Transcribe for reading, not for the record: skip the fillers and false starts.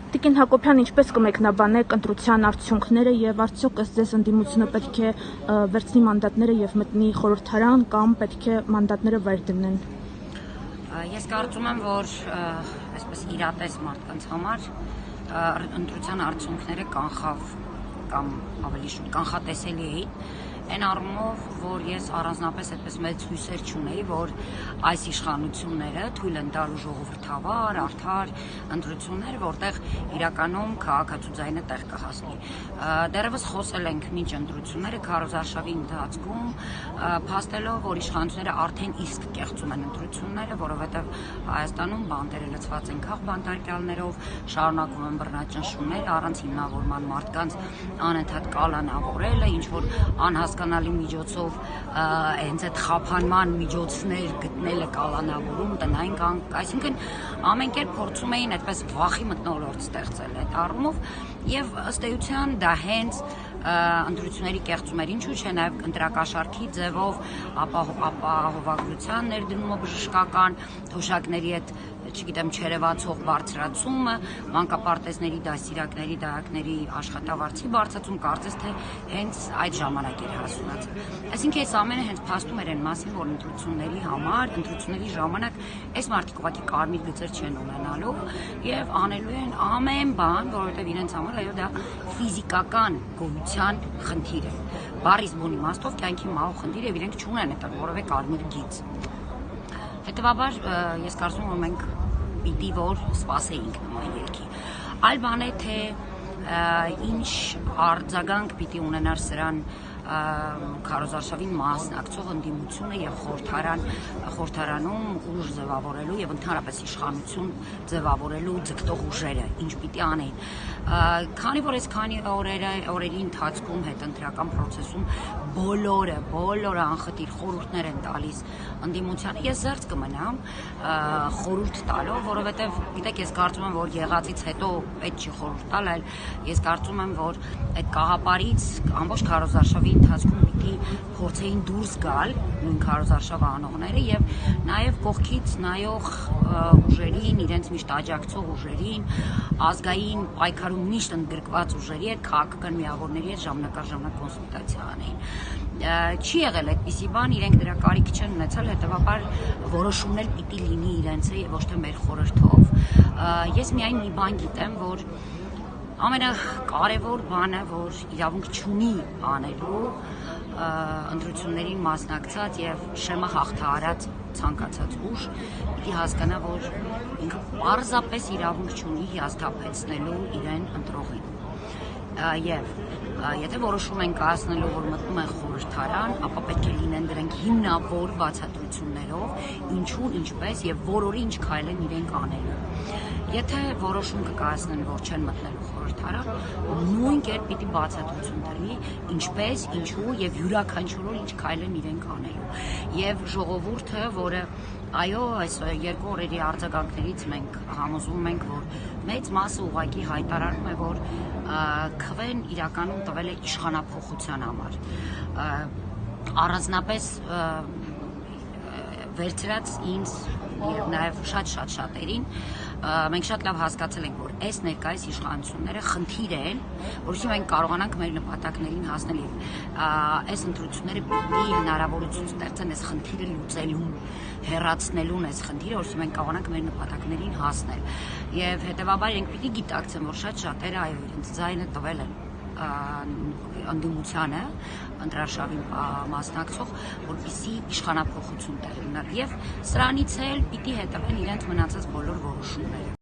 Տիկին Հակոբյան, ինչպես կմեկնաբանեք ընտրության արդյունքները եւ արդյոք ըստ ձեզ ընդդիմությունը պետք է վերցնի մանդատները եւ մտնի խորհրդարան կամ պետք է մանդատները վեր դնեն։ Ես կարծում եմ, որ այսպես իրատես մարդկանց համար ընտրության արդյունքները կանխավ կամ ավելի շուտ կանխատեսելի էին, այն առումով, որ ես առանձնապես այդպես մեծ հույսեր չունեի, որ այս իշխանությունները թույլ են տալու ժողովրդավար, արդար ընտրություններ, որտեղ իրականում քաղաքացու ձայնը տեղ կհասնի։ Դեռևս խոսել ենք մինչ ընտրությունները քարոզարշավի ընթացքում, փաստելով, որ իշխանությունները արդեն իսկ կեղծում են ընտրությունները, որովհետև Հայաստանում բանտերը լցված են քաղբանտարկյալներով, շարունակում են բռնաճնշումներ, առանց հիմնավորման մարդկանց անընդհատ կալանավորելը, ինչ որ անհասկանալի միջոցով հենց այդ խափանման միջոցներ գտնելը կալանավորում, տնային կանգ, այսինքն ամեն կերպ փորձում էին այդպես վախի մթնոլորտ ստեղծել այդ առումով եւ ըստ էության դա հենց ընտրությունների կեղծում էր, ինչու՞ չէ նաեւ ընտրակաշառքի ձևով ապահովագրության ներդրումը բժշկական թոշակների հետ չգիտեմ չերևացող բարձրացումը, մանկապարտեզների դասիրակների, դահակների աշխատավարձի բարձրացում, կարծես թե հենց այդ ժամանակ էր հասունացել։ Այսինքն այս ամենը հենց փաստում էր այն մասին, որ ընտրությունների համար, ընտրությունների ժամանակ այս մարդիկ ուղղակի կարմիր գծեր չեն ունենալու եւ անելու են ամեն բան, որովհետեւ իրենց համար այո դա ֆիզիկական գոյության խնդիր է։ Բառից բուն իմաստով կյանքի մահու խնդիր եւ իրենք չունեն այդ որևէ կարմիր գիծ։ Հետևաբար ես կարծում եմ, որ մենք պիտի որ սպասեինք նման ելքի։ Այլ բան է, թե ինչ արձագանք պիտի ունենար սրան քարոզարշավին մասնակցող ընդդիմությունը եւ խորհրդարանում ուժ ձևավորելու եւ ընդհանրապես իշխանություն ձևավորելու ձգտող ուժերը ինչ պիտի անեին։ Քանի որ այս քանի օրերի ընթացքում հետընտրական process-ում բոլորը անխտիր խորհուրդներ են տալիս ընդդիմությանը, ես զերծ կմնամ խորհուրդ տալով, որովհետեւ գիտեք, ես կարծում եմ, որ եղածից հետո պետք չի խորհուրդ տալ, այլ ես կարծում եմ, որ այդ կաղապարից ամբողջ քարոզարշավի ընթացքում պիտի փորձեին դուրս գալ նույն քարոզարշավը անողները եւ նաեւ կողքից նայող ուժերին, իրենց միշտ աջակցող ուժերին, ազգային պայքարում միշտ ընդգրկված ուժերի հետ, քաղաքական միավորների հետ ժամանակ կոնսուլտացիա անեին։ Չի եղել այդպիսի բան, իրենք դրա կարիք չեն ունեցել, հետեւաբար որոշումներ պիտի լինի իրենց եւ ոչ թե մեր խորհրդով։ Ես միայն մի բան գիտեմ, որ ամենակարևոր բանը, որ իրավունք չունի անելու ընտրություններին մասնակցած եւ շեմը հաղթահարած ցանկացած ուժ պիտի հասկանա, որ ինքը պարզապես իրավունք չունի հիասթափեցնելու իրեն ընտրողին։ Եվ եթե որոշում են կայացնելու, որ մտնում են խորհրդարան, ապա պետք է լինեն դրանք հիմնավոր բացատրություններով, ինչու, ինչպես եւ որորի ինչ քայլ են իրենք անելու։ Եթե որոշում կկայացնեն, որ չեն մտնելու խորհրդարան, նույն կերպ պիտի բացատրություն տրվի, ինչպես, ինչու եւ յուրաքանչյուրով ինչ քայլ են իրենք անելու։ Եվ ժողովուրդը, որը այո, այս երկու օրերի արձագանքներից մենք համոզվում ենք, որ մեծ մասը ուղղակի հայտարարում է, որ քվեն իրականում տվել է իշխանափոխության համար։ Առանձնապես վերցրած ինձ եւ նաեւ շատերին մենք շատ լավ հասկացել ենք, որ այս ներկայիս իշխանությունները խնդիր են, որովհետեւ մենք կարողանանք մեր նպատակներին հասնել եւ այս ընտրությունները պիտի հնարավորություն ստեղծեն այս խնդիրը լուծելուն, հեռացնելուն այս խնդիրը, որովհետեւ մենք կարողանանք մեր նպատակներին հասնել։ Եվ հետեւաբար մենք պիտի գիտակցեն, որ շատերը այո իրենց ձայնը տվել են ընդդիմությանը ընտրարշավին մասնակցող, որպեսզի իշխանափոխություն տեղի ունենա եւ սրանից էլ պիտի հետևեն իրենց մնացած բոլոր որոշումները։